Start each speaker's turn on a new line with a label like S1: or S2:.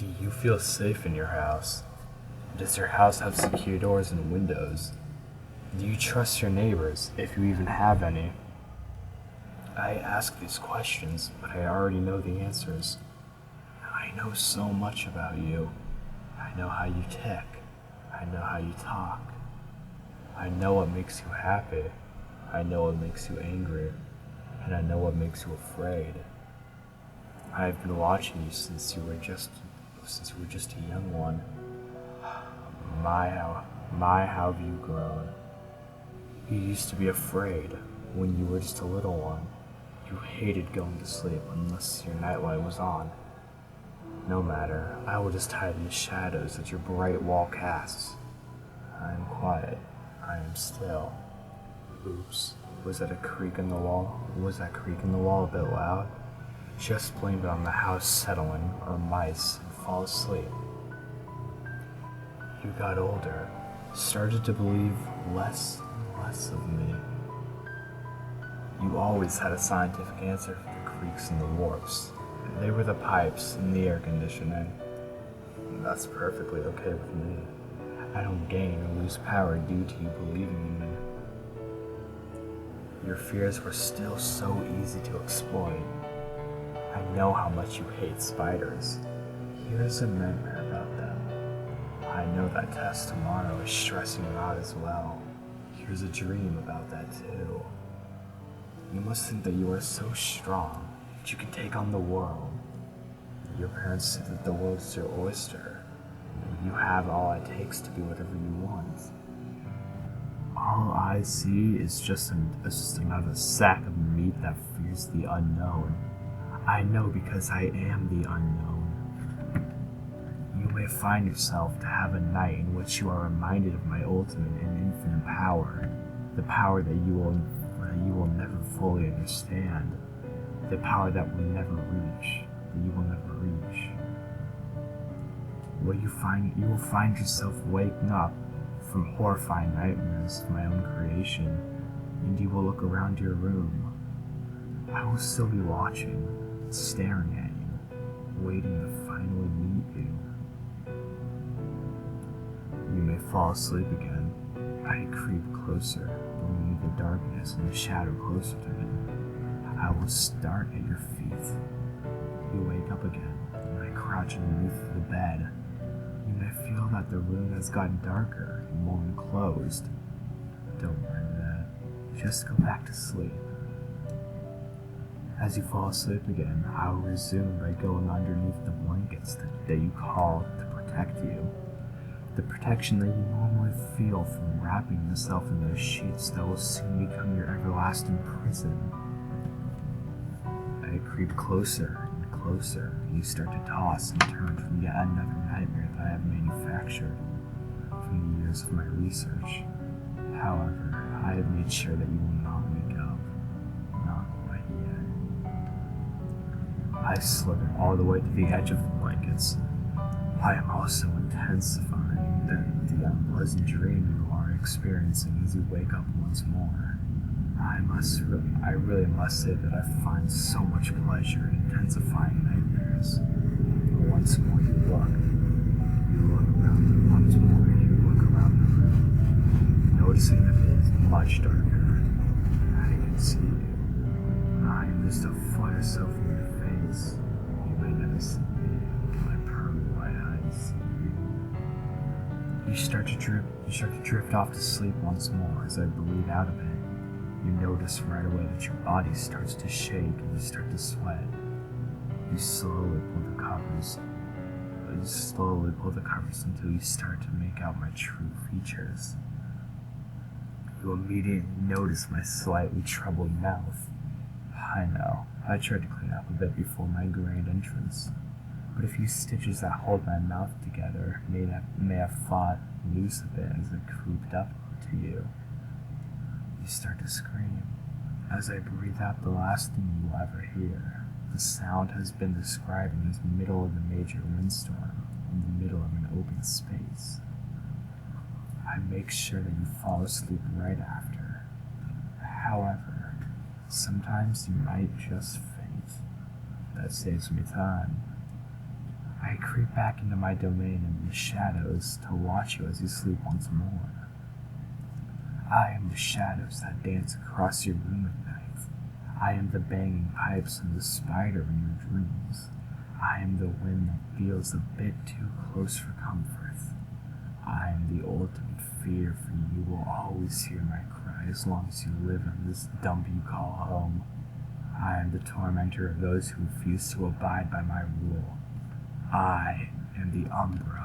S1: Do you feel safe in your house? Does your house have secure doors and windows? Do you trust your neighbors, if you even have any? I ask these questions, but I already know the answers. I know so much about you. I know how you tick. I know how you talk. I know what makes you happy. I know what makes you angry. And I know what makes you afraid. I've been watching you since you were just a young one. My, how have you grown? You used to be afraid when you were just a little one. You hated going to sleep unless your nightlight was on. No matter, I will just hide in the shadows that your bright wall casts. I am quiet. I am still. Oops. Was that a creak in the wall? Was that creak in the wall a bit loud? Just blame it on the house settling or mice and fall asleep. You got older, started to believe less and less of me. You always had a scientific answer for the creaks and the warps. They were the pipes and the air conditioning. That's perfectly okay with me. I don't gain or lose power due to you believing in me. Your fears were still so easy to exploit. I know how much you hate spiders. Here's a nightmare about them. I know that test tomorrow is stressing you out as well. Here's a dream about that too. You must think that you are so strong that you can take on the world. Your parents say that the world is your oyster. You have all it takes to be whatever you want. All I see is just another sack of meat that fears the unknown. I know because I am the unknown. You may find yourself to have a night in which you are reminded of my ultimate and infinite power, the power that you will never fully understand, the power that will never reach, that you will never reach. You will find yourself waking up from horrifying nightmares of my own creation, and you will look around your room. I will still be watching, staring at you, waiting to finally meet you. You may fall asleep again. I creep closer, bringing the darkness and the shadow closer to me. I will start at your feet. You wake up again, and I crouch underneath the bed. You may feel that the room has gotten darker and more enclosed. Don't mind that. Just go back to sleep. As you fall asleep again, I will resume by going underneath the blankets that you call to protect you. The protection that you normally feel from wrapping yourself in those sheets that will soon become your everlasting prison. I creep closer and closer, and you start to toss and turn from yet another nightmare that I have manufactured from the years of my research. However, I have made sure that you will not wake up. Not quite yet. I slither all the way to the edge of the blankets. I am also intensifying the unpleasant dream you are experiencing as you wake up once more. I really must say that I find so much pleasure in intensifying nightmares. Once more you look around, once more you look around the room, noticing that it is much darker. I can see you. I am just a foot or so from your face. You may never see me, my pearly white eyes. You start to drift off to sleep once more as I breathe out of it. You notice right away that your body starts to shake and you start to sweat. You slowly pull the covers until you start to make out my true features. You immediately notice my slightly troubled mouth. I know, I tried to clean up a bit before my grand entrance, but a few stitches that hold my mouth together may have fought loose a bit as I creeped up to you. You start to scream. As I breathe out the last thing you will ever hear, the sound has been described as the middle of a major windstorm in the middle of an open space. I make sure that you fall asleep right after. However, sometimes you might just faint. That saves me time. I creep back into my domain in the shadows to watch you as you sleep once more. I am the shadows that dance across your room at night. I am the banging pipes and the spider in your dreams. I am the wind that feels a bit too close for comfort. I am the ultimate fear, for you will always hear my cry as long as you live in this dump you call home. I am the tormentor of those who refuse to abide by my rule. I am the Umbra.